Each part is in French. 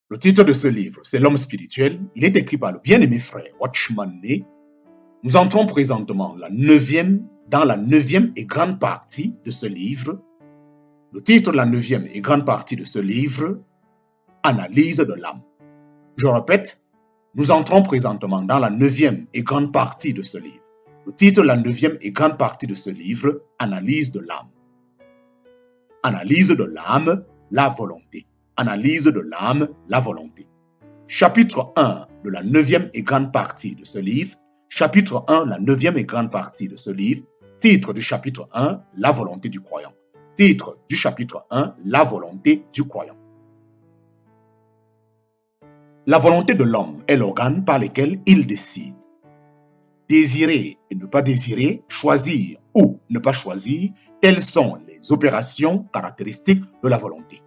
Le titre de ce livre, c'est L'homme spirituel. Il est écrit par le bien-aimé frère Watchman Nee. Nous entrons présentement dans la neuvième et grande partie de ce livre. Le titre de la neuvième et grande partie de ce livre, Analyse de l'âme. Je répète, nous entrons présentement dans la neuvième et grande partie de ce livre. Le titre de la neuvième et grande partie de ce livre, Analyse de l'âme. Analyse de l'âme, la volonté. Analyse de l'âme, la volonté. Chapitre 1 de la neuvième et grande partie de ce livre. Chapitre 1, la neuvième et grande partie de ce livre. Titre du chapitre 1, la volonté du croyant. Titre du chapitre 1, la volonté du croyant. La volonté de l'homme est l'organe par lequel il décide. Désirer et ne pas désirer, choisir ou ne pas choisir, telles sont les opérations caractéristiques de la volonté.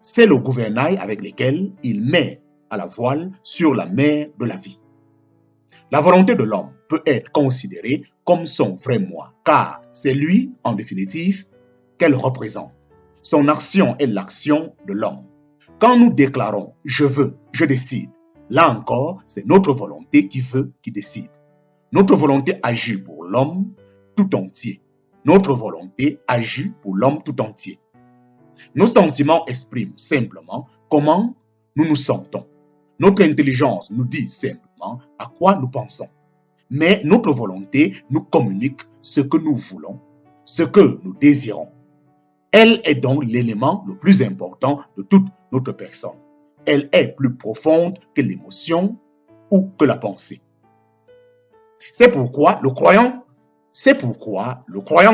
C'est le gouvernail avec lequel il met à la voile sur la mer de la vie. La volonté de l'homme peut être considérée comme son vrai moi, car c'est lui, en définitive, qu'elle représente. Son action est l'action de l'homme. Quand nous déclarons « je veux »,« je décide », là encore, c'est notre volonté qui veut, qui décide. Notre volonté agit pour l'homme tout entier. Notre volonté agit pour l'homme tout entier. Nos sentiments expriment simplement comment nous nous sentons. Notre intelligence nous dit simplement à quoi nous pensons. Mais notre volonté nous communique ce que nous voulons, ce que nous désirons. Elle est donc l'élément le plus important de toute notre personne. Elle est plus profonde que l'émotion ou que la pensée. C'est pourquoi le croyant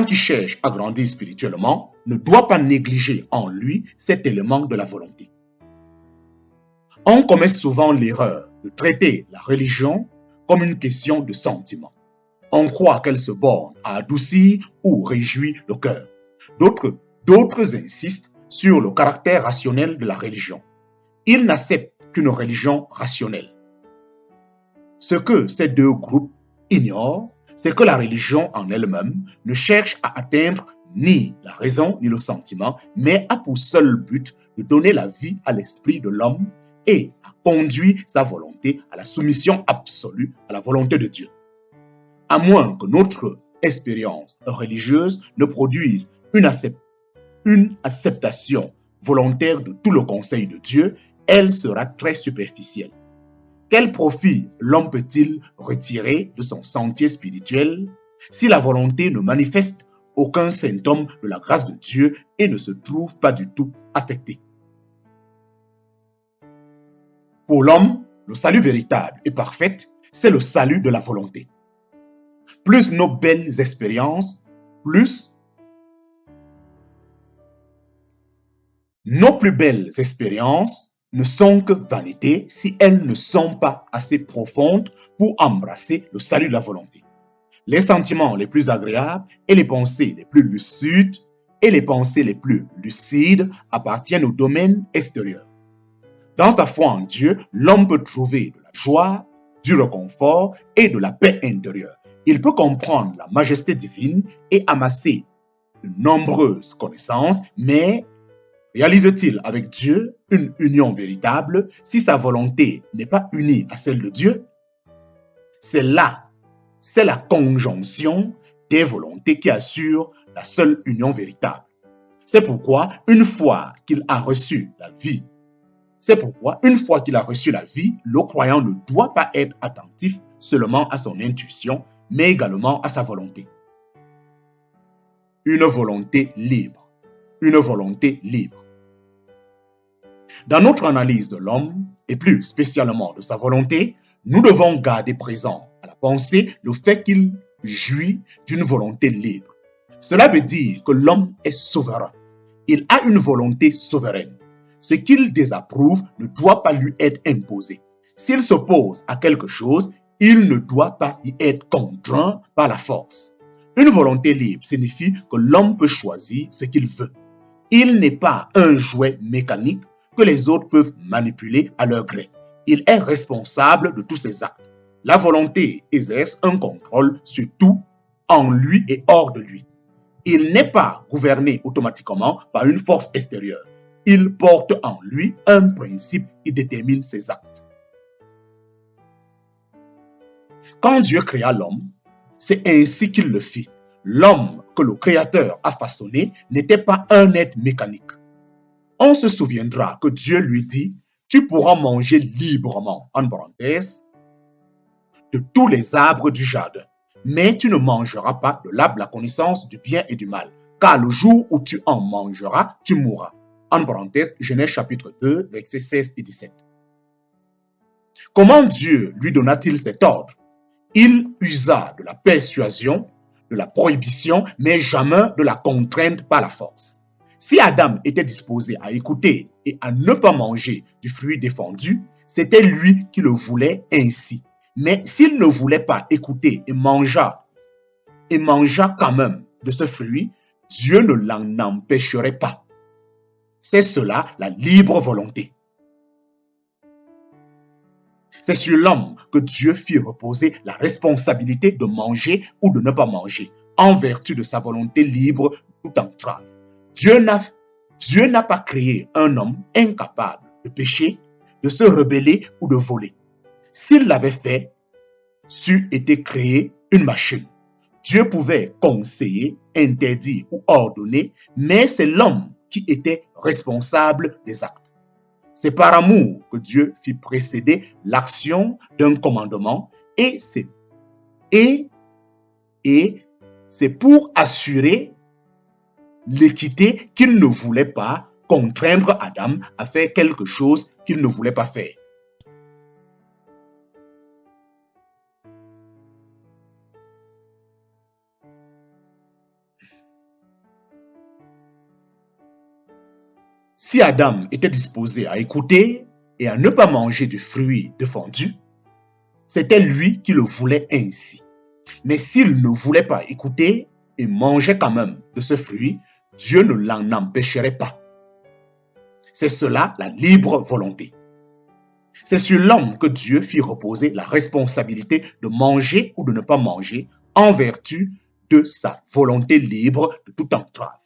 qui cherche à grandir spirituellement ne doit pas négliger en lui cet élément de la volonté. On commet souvent l'erreur de traiter la religion comme une question de sentiment. On croit qu'elle se borne à adoucir ou réjouir le cœur. D'autres insistent sur le caractère rationnel de la religion. Ils n'acceptent qu'une religion rationnelle. Ce que ces deux groupes ignorent, c'est que la religion en elle-même ne cherche à atteindre ni la raison ni le sentiment, mais a pour seul but de donner la vie à l'esprit de l'homme et à conduire sa volonté à la soumission absolue à la volonté de Dieu. À moins que notre expérience religieuse ne produise une acceptation volontaire de tout le conseil de Dieu, elle sera très superficielle. Quel profit l'homme peut-il retirer de son sentier spirituel si la volonté ne manifeste aucun symptôme de la grâce de Dieu et ne se trouve pas du tout affectée? Pour l'homme, le salut véritable et parfait, c'est le salut de la volonté. Plus nos belles expériences, plus nos plus belles expériences ne sont que vanité si elles ne sont pas assez profondes pour embrasser le salut de la volonté. Les sentiments les plus agréables et les pensées les plus lucides appartiennent au domaine extérieur. Dans sa foi en Dieu, l'homme peut trouver de la joie, du réconfort et de la paix intérieure. Il peut comprendre la majesté divine et amasser de nombreuses connaissances, mais réalise-t-il avec Dieu une union véritable si sa volonté n'est pas unie à celle de Dieu? C'est la conjonction des volontés qui assure la seule union véritable. C'est pourquoi, une fois qu'il a reçu la vie, le croyant ne doit pas être attentif seulement à son intuition, mais également à sa volonté. Une volonté libre. Une volonté libre. Dans notre analyse de l'homme, et plus spécialement de sa volonté, nous devons garder présent à la pensée le fait qu'il jouit d'une volonté libre. Cela veut dire que l'homme est souverain. Il a une volonté souveraine. Ce qu'il désapprouve ne doit pas lui être imposé. S'il s'oppose à quelque chose, il ne doit pas y être contraint par la force. Une volonté libre signifie que l'homme peut choisir ce qu'il veut. Il n'est pas un jouet mécanique que les autres peuvent manipuler à leur gré. Il est responsable de tous ses actes. La volonté exerce un contrôle sur tout en lui et hors de lui. Il n'est pas gouverné automatiquement par une force extérieure. Il porte en lui un principe qui détermine ses actes. Quand Dieu créa l'homme, c'est ainsi qu'il le fit. L'homme que le Créateur a façonné n'était pas un être mécanique. On se souviendra que Dieu lui dit, tu pourras manger librement, en parenthèse, de tous les arbres du jardin, mais tu ne mangeras pas de l'arbre de la connaissance du bien et du mal, car le jour où tu en mangeras, tu mourras. En parenthèse, Genèse chapitre 2, versets 16 et 17. Comment Dieu lui donna-t-il cet ordre? Il usa de la persuasion, de la prohibition, mais jamais de la contrainte par la force. Si Adam était disposé à écouter et à ne pas manger du fruit défendu, c'était lui qui le voulait ainsi. Mais s'il ne voulait pas écouter et mangea quand même de ce fruit, Dieu ne l'en empêcherait pas. C'est cela la libre volonté. C'est sur l'homme que Dieu fit reposer la responsabilité de manger ou de ne pas manger, en vertu de sa volonté libre de toute entrave. Dieu n'a pas créé un homme incapable de pécher, de se rebeller ou de voler. S'il l'avait fait, c'eût été créé une machine. Dieu pouvait conseiller, interdire ou ordonner, mais c'est l'homme qui était responsable des actes. C'est par amour que Dieu fit précéder l'action d'un commandement et c'est pour assurer l'équité qu'il ne voulait pas contraindre Adam à faire quelque chose qu'il ne voulait pas faire. Si Adam était disposé à écouter et à ne pas manger du fruit défendu, c'était lui qui le voulait ainsi. Mais s'il ne voulait pas écouter et mangeait quand même de ce fruit, Dieu ne l'en empêcherait pas. C'est cela la libre volonté. C'est sur l'homme que Dieu fit reposer la responsabilité de manger ou de ne pas manger en vertu de sa volonté libre de toute entrave.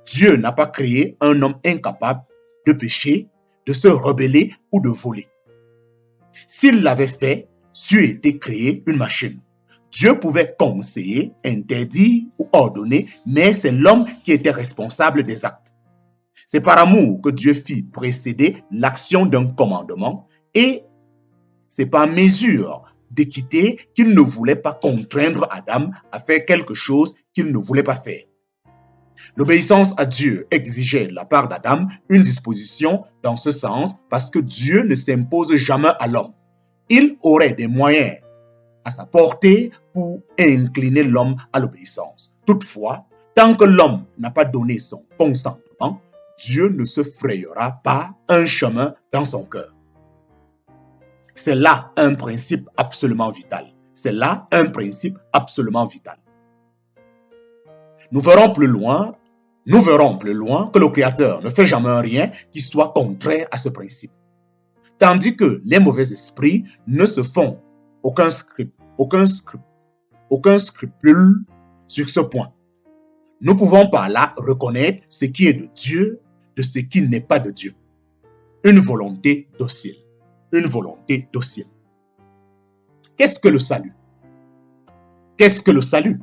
Dieu n'a pas créé un homme incapable de pécher, de se rebeller ou de voler. S'il l'avait fait, c'eût été créé une machine. Dieu pouvait conseiller, interdire ou ordonner, mais c'est l'homme qui était responsable des actes. C'est par amour que Dieu fit précéder l'action d'un commandement et c'est par mesure d'équité qu'il ne voulait pas contraindre Adam à faire quelque chose qu'il ne voulait pas faire. L'obéissance à Dieu exigeait de la part d'Adam une disposition dans ce sens parce que Dieu ne s'impose jamais à l'homme. Il aurait des moyens à sa portée pour incliner l'homme à l'obéissance. Toutefois, tant que l'homme n'a pas donné son consentement, Dieu ne se frayera pas un chemin dans son cœur. C'est là un principe absolument vital. C'est là un principe absolument vital. Nous verrons plus loin que le Créateur ne fait jamais rien qui soit contraire à ce principe. Tandis que les mauvais esprits ne se font aucun scrupule sur ce point. Nous pouvons par là reconnaître ce qui est de Dieu de ce qui n'est pas de Dieu. Une volonté docile. Une volonté docile. Qu'est-ce que le salut? Qu'est-ce que le salut?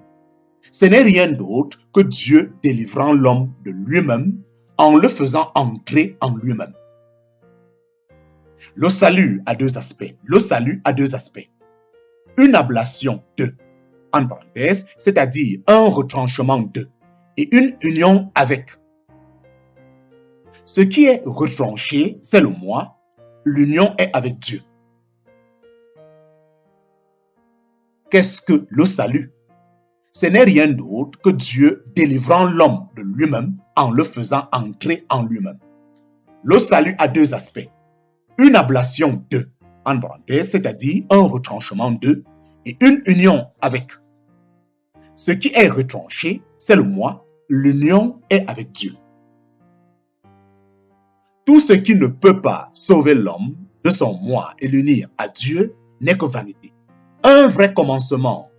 Ce n'est rien d'autre que Dieu délivrant l'homme de lui-même en le faisant entrer en lui-même. Le salut a deux aspects. Le salut a deux aspects. Une ablation de, en parenthèse, c'est-à-dire un retranchement de, et une union avec. Ce qui est retranché, c'est le moi. L'union est avec Dieu. Qu'est-ce que le salut? Ce n'est rien d'autre que Dieu délivrant l'homme de lui-même en le faisant entrer en lui-même. Le salut a deux aspects. Une ablation de, en parenthèse, c'est-à-dire un retranchement de, et une union avec. Ce qui est retranché, c'est le moi. L'union est avec Dieu. Tout ce qui ne peut pas sauver l'homme de son moi et l'unir à Dieu n'est que vanité. Un vrai commencement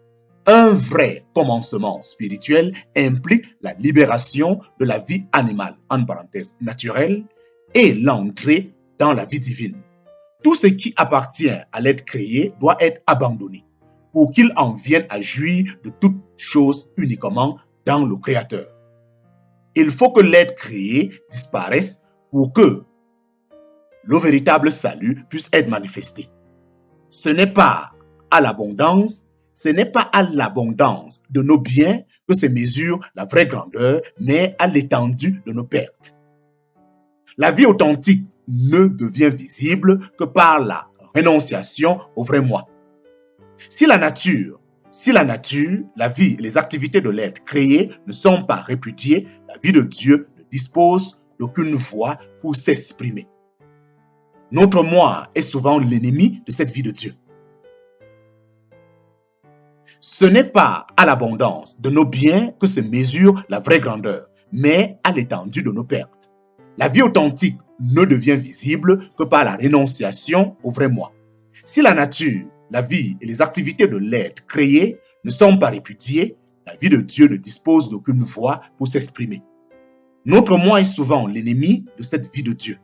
spirituel implique la libération de la vie animale, en parenthèse naturelle, et l'entrée dans la vie divine. Tout ce qui appartient à l'être créé doit être abandonné pour qu'il en vienne à jouir de toutes choses uniquement dans le Créateur. Il faut que l'être créé disparaisse pour que le véritable salut puisse être manifesté. Ce n'est pas à l'abondance de nos biens que se mesure la vraie grandeur, mais à l'étendue de nos pertes. La vie authentique ne devient visible que par la rénonciation au vrai moi. Si la nature, la vie et les activités de l'être créé ne sont pas répudiées, la vie de Dieu ne dispose d'aucune voix pour s'exprimer. Notre moi est souvent l'ennemi de cette vie de Dieu. Ce n'est pas à l'abondance de nos biens que se mesure la vraie grandeur, mais à l'étendue de nos pertes. La vie authentique ne devient visible que par la rénonciation au vrai moi. Si la nature, la vie et les activités de l'être créé ne sont pas répudiées, la vie de Dieu ne dispose d'aucune voix pour s'exprimer. Notre moi est souvent l'ennemi de cette vie de Dieu.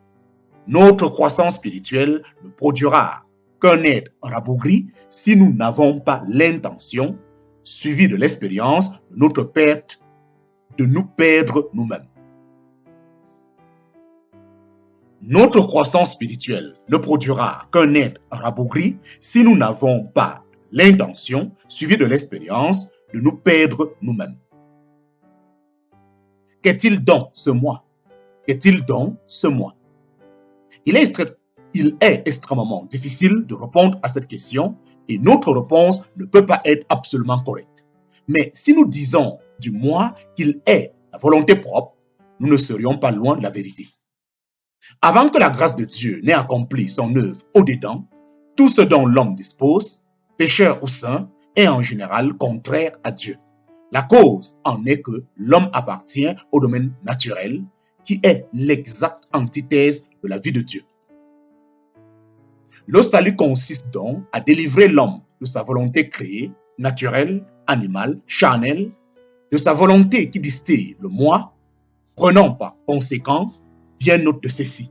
Notre croissance spirituelle ne produira qu'un être rabougri si nous n'avons pas l'intention, suivie de l'expérience de notre perte, de nous perdre nous-mêmes. Notre croissance spirituelle ne produira qu'un être rabougri si nous n'avons pas l'intention, suivie de l'expérience, de nous perdre nous-mêmes. Qu'est-il donc ce moi? Qu'est-il donc ce moi? Il est extrêmement difficile de répondre à cette question et notre réponse ne peut pas être absolument correcte. Mais si nous disons du moi qu'il est la volonté propre, nous ne serions pas loin de la vérité. Avant que la grâce de Dieu n'ait accompli son œuvre au-dedans, tout ce dont l'homme dispose, pécheur ou saint, est en général contraire à Dieu. La cause en est que l'homme appartient au domaine naturel, qui est l'exacte antithèse de la vie de Dieu. Le salut consiste donc à délivrer l'homme de sa volonté créée, naturelle, animale, charnelle, de sa volonté qui distille le moi, prenant par conséquent bien note de ceci.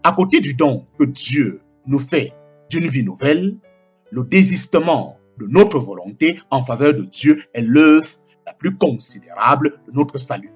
À côté du don que Dieu nous fait d'une vie nouvelle, le désistement de notre volonté en faveur de Dieu est l'œuvre la plus considérable de notre salut.